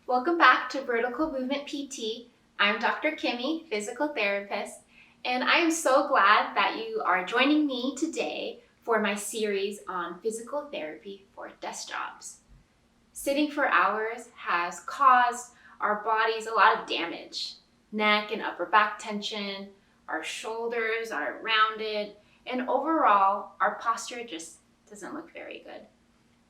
Welcome back to Vertical Movement PT. I'm Dr. Kimmi, physical therapist, and I am so glad that you are joining me today for my series on physical therapy for desk jobs. Sitting for hours has caused our bodies a lot of damage. Neck and upper back tension, our shoulders are rounded, and overall, our posture just doesn't look very good.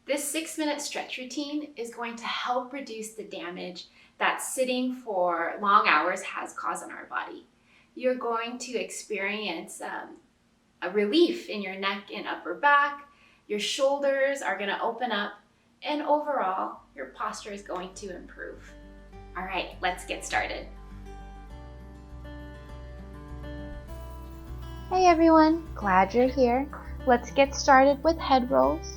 This 6-minute stretch routine is going to help reduce the damage that sitting for long hours has caused on our body. You're going to experience a relief in your neck and upper back. Your shoulders are going to open up, and overall, your posture is going to improve. All right, let's get started. Hey everyone, glad you're here. Let's get started with head rolls.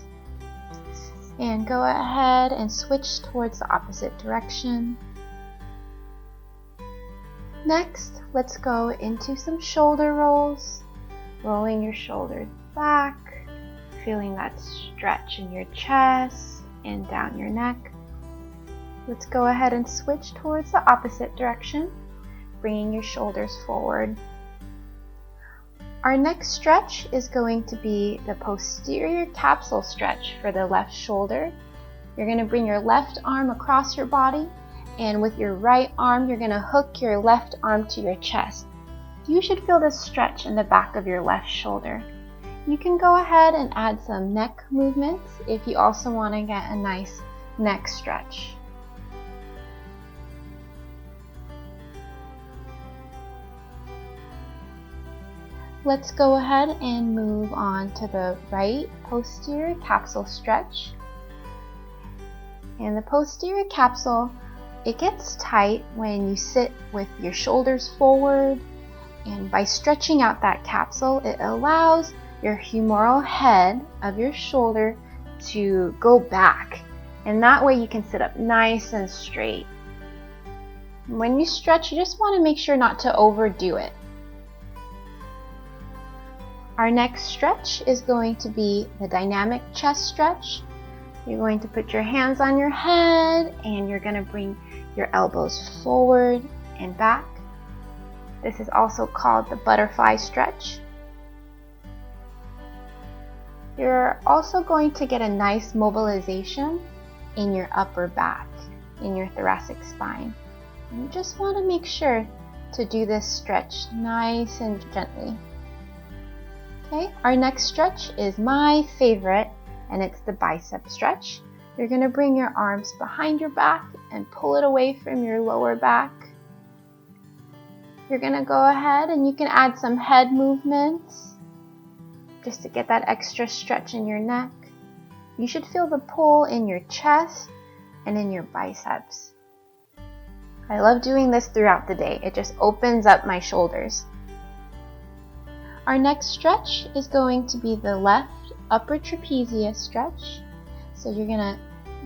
And go ahead and switch towards the opposite direction. Next, let's go into some shoulder rolls. Rolling your shoulders back, feeling that stretch in your chest and down your neck. Let's go ahead and switch towards the opposite direction, bringing your shoulders forward. Our next stretch is going to be the Posterior.Capsule Stretch for the left shoulder. You're going to bring your left arm across your body, and with your right arm, you're going to hook your left arm to your chest. You should feel this stretch in the back of your left shoulder. You can go ahead and add some neck movements if you also want to get a nice neck stretch. Let's go ahead and move on to the right posterior capsule stretch. And the posterior capsule, it gets tight when you sit with your shoulders forward, and by stretching out that capsule, it allows your humeral head of your shoulder to go back, and that way you can sit up nice and straight. When you stretch, you just want to make sure not to overdo it. Our next stretch is going to be the dynamic chest stretch. You're going to put your hands on your head and you're going to bring your elbows forward and back. This is also called the butterfly stretch. You're also going to get a nice mobilization in your upper back, in your thoracic spine. And you just want to make sure to do this stretch nice and gently. Okay, our next stretch is my favorite, and it's the bicep stretch. You're going to bring your arms behind your back and pull it away from your lower back. You're going to go ahead and you can add some head movements just to get that extra stretch in your neck. You should feel the pull in your chest and in your biceps. I love doing this throughout the day. It just opens up my shoulders. Our next stretch is going to be the left upper trapezius stretch. So you're going to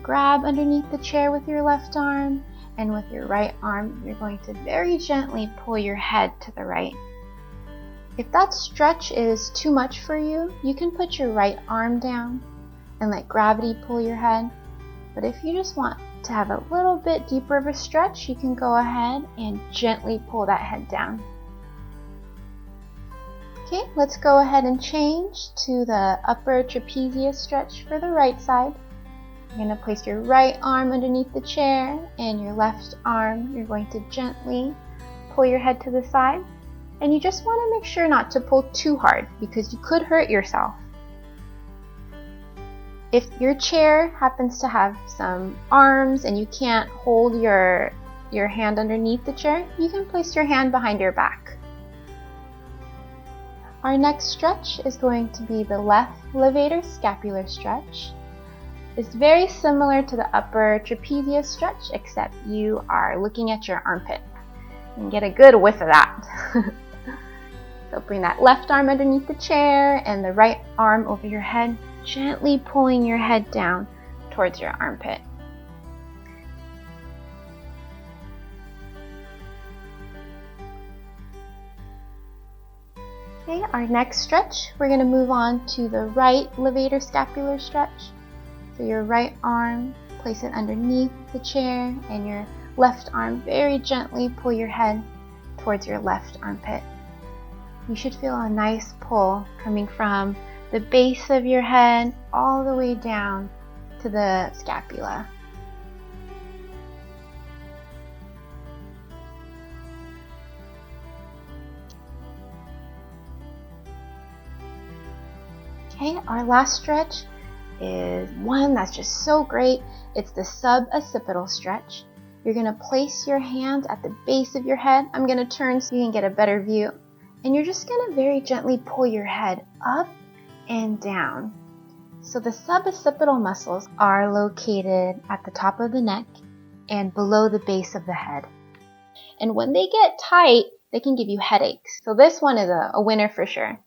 grab underneath the chair with your left arm, and with your right arm, you're going to very gently pull your head to the right. If that stretch is too much for you, you can put your right arm down and let gravity pull your head. But if you just want to have a little bit deeper of a stretch, you can go ahead and gently pull that head down. Okay, let's go ahead and change to the upper trapezius stretch for the right side. You're going to place your right arm underneath the chair, and your left arm, you're going to gently pull your head to the side. And you just want to make sure not to pull too hard because you could hurt yourself. If your chair happens to have some arms and you can't hold your hand underneath the chair, you can place your hand behind your back. Our next stretch is going to be the left levator scapular stretch. It's very similar to the upper trapezius stretch, except you are looking at your armpit. And get a good whiff of that. So bring that left arm underneath the chair and the right arm over your head, gently pulling your head down towards your armpit. Okay, our next stretch, we're going to move on to the right levator scapular stretch. So your right arm place it underneath the chair, and your left arm, very gently pull your head towards your left armpit. You should feel a nice pull coming from the base of your head all the way down to the scapula. Okay, our last stretch is one that's just so great. It's the sub-occipital stretch. You're going to place your hand at the base of your head. I'm going to turn so you can get a better view. And you're just going to very gently pull your head up and down. So the sub-occipital muscles are located at the top of the neck and below the base of the head. And when they get tight, they can give you headaches. So this one is a winner for sure.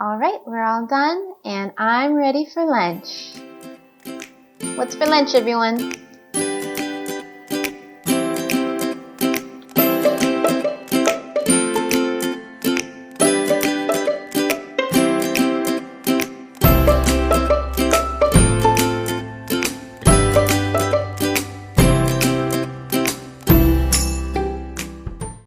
All right, we're all done, and I'm ready for lunch. What's for lunch, everyone?